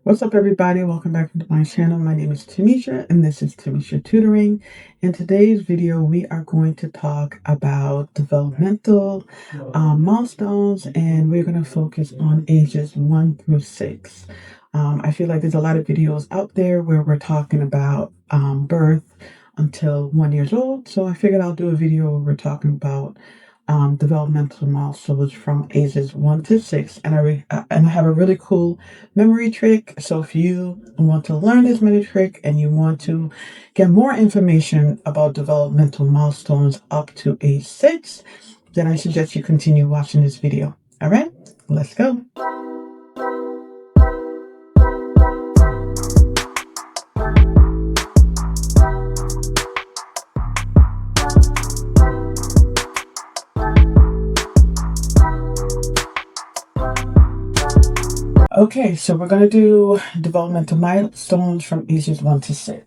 What's up, everybody? Welcome back to my channel. My name is Tamisha, and this is Tamisha Tutoring. In today's video, we are going to talk about developmental milestones, and we're going to focus on ages 1 through 6. I feel like there's a lot of videos out there where we're talking about birth until 1 year old, so I figured I'll do a video where we're talking about developmental milestones from ages 1 to 6, and I have a really cool memory trick. So if you want to learn this memory trick and you want to get more information about developmental milestones up to age 6, then I suggest you continue watching this video. All right, let's go. Okay, so we're going to do developmental milestones from ages 1 to 6.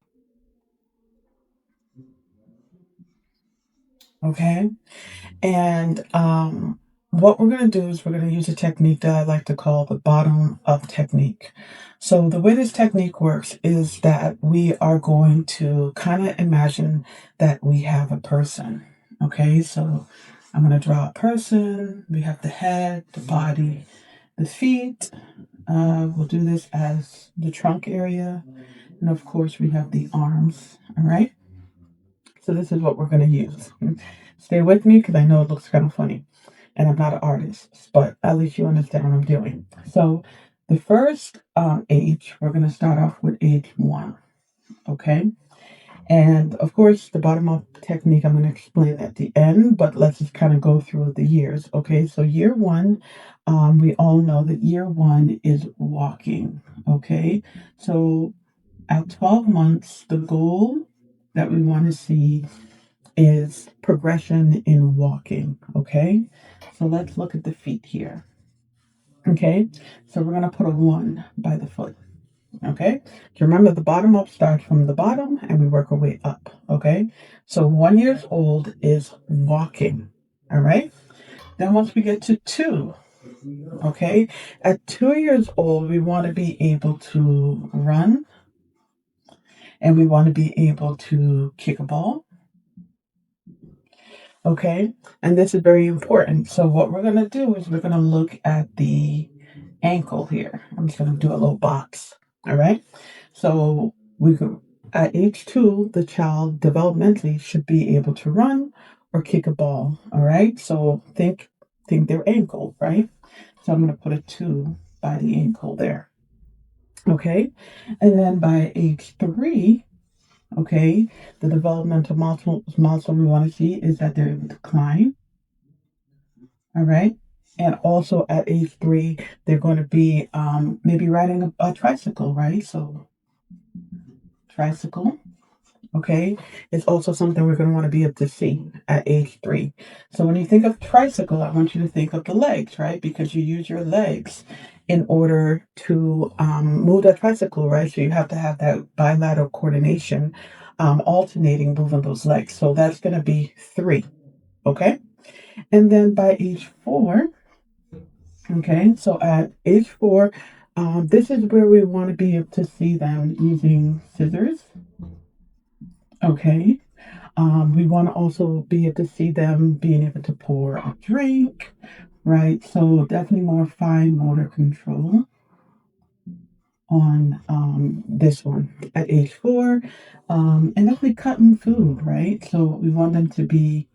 Okay, and what we're going to do is we're going to use a technique that I like to call the bottom up technique. So the way this technique works is that we are going to kind of imagine that we have a person. Okay, so I'm going to draw a person. We have the head, the body, the feet. We'll do this as the trunk area. And of course, we have the arms. All right. So this is what we're going to use. Stay with me because I know it looks kind of funny. And I'm not an artist, but at least you understand what I'm doing. So the first age, we're going to start off with age 1. Okay. And of course, the bottom up technique, I'm going to explain at the end, but let's just kind of go through the years. Okay. So year 1, we all know that year 1 is walking. Okay. So at 12 months, the goal that we want to see is progression in walking. Okay, so let's look at the feet here. Okay, so we're going to put a 1 by the foot. Okay, so remember the bottom up starts from the bottom and we work our way up. Okay, so 1 year old is walking. All right, then once we get to 2, okay, at 2 years old we want to be able to run, and we want to be able to kick a ball. Okay, and this is very important. So what we're going to do is we're going to look at the ankle here. I'm just going to do a little box. All right, so we could, at age 2, the child developmentally should be able to run or kick a ball. All right, so think their ankle, right? So I'm going to put a 2 by the ankle there. Okay, and then by age 3, okay, the developmental milestone we want to see is that they're able to climb. All right. And also at age 3, they're going to be maybe riding a tricycle, right? So tricycle, okay, is also something we're going to want to be able to see at age 3. So when you think of tricycle, I want you to think of the legs, right? Because you use your legs in order to move that tricycle, right? So you have to have that bilateral coordination, alternating moving those legs. So that's going to be 3, okay? And then by age 4, okay, so at age 4, this is where we want to be able to see them using scissors, okay? We want to also be able to see them being able to pour a drink, right? So definitely more fine motor control on this one at age 4, and definitely cutting food, right? So we want them to be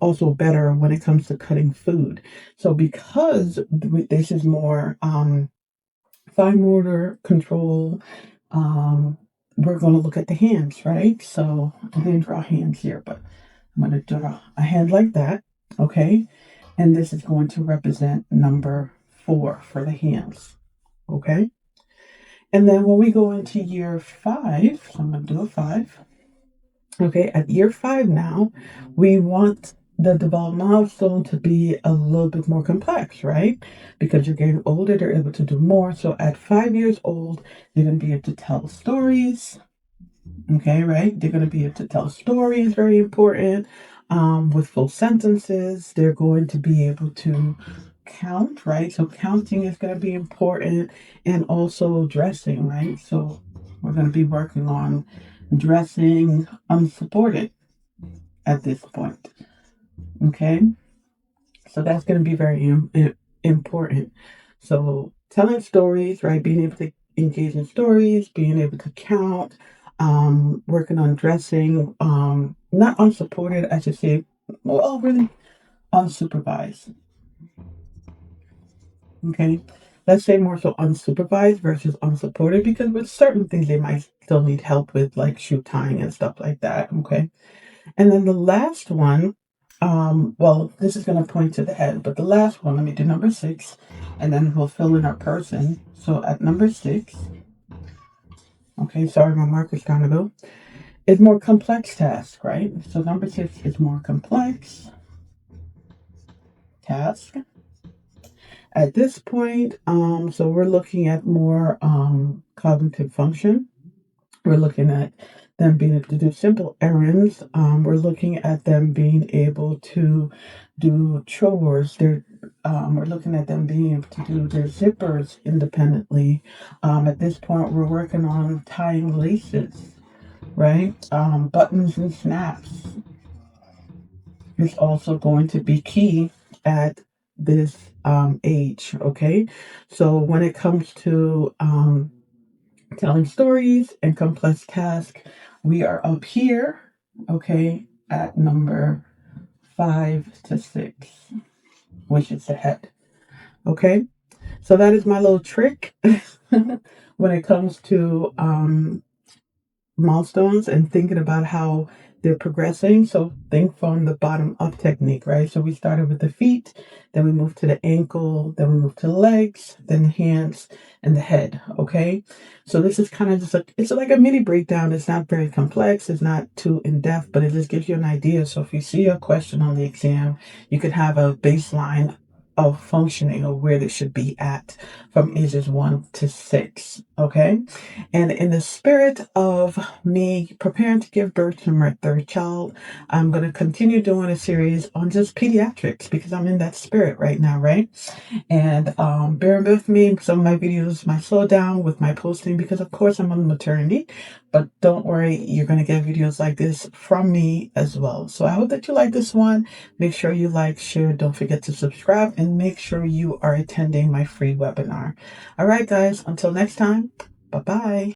also better when it comes to cutting food. So because this is more fine motor control, we're going to look at the hands, right? So I didn't draw hands here, but I'm going to draw a hand like that, okay? And this is going to represent number 4 for the hands, okay? And then when we go into year 5, so I'm going to do a 5. Okay, at year 5 now, we want the development milestone to be a little bit more complex, right? Because you're getting older, they're able to do more. So at 5 years old, they're going to be able to tell stories. Okay, right? They're going to be able to tell stories, very important, with full sentences. They're going to be able to count, right? So counting is going to be important, and also dressing, right? So we're going to be working on dressing unsupported at this point. Okay. So that's going to be very important. So telling stories, right? Being able to engage in stories, being able to count, working on dressing, not unsupported, I should say, well, really unsupervised. Okay. Let's say more so unsupervised versus unsupported, because with certain things they might still need help with, like shoe tying and stuff like that. Okay. And then the last one, well, this is going to point to the head, but the last one, let me do number 6, and then we'll fill in our person. So at number 6, okay, sorry, my marker's kind of low, is more complex task, right? So number 6 is more complex task. At this point, so we're looking at more cognitive function. We're looking at them being able to do simple errands. We're looking at them being able to do chores. We're looking at them being able to do their zippers independently. At this point, we're working on tying laces, right? Buttons and snaps is also going to be key at this age, okay? So when it comes to telling stories and complex tasks, we are up here, okay, at number 5 to 6, which is the head. Okay, so that is my little trick when it comes to milestones and thinking about how they're progressing. So think from the bottom up technique, right? So we started with the feet, then we moved to the ankle, then we moved to the legs, then the hands and the head. Okay. So this is kind of just it's like a mini breakdown. It's not very complex. It's not too in depth, but it just gives you an idea. So if you see a question on the exam, you could have a baseline of functioning or where they should be at from ages 1 to 6. Okay. And in the spirit of me preparing to give birth to my third child, I'm going to continue doing a series on just pediatrics because I'm in that spirit right now, right? And bear with me, some of my videos might slow down with my posting because, of course, I'm on maternity. But don't worry, you're going to get videos like this from me as well. So I hope that you like this one. Make sure you like, share, don't forget to subscribe, and make sure you are attending my free webinar. All right, guys, until next time. Bye-bye.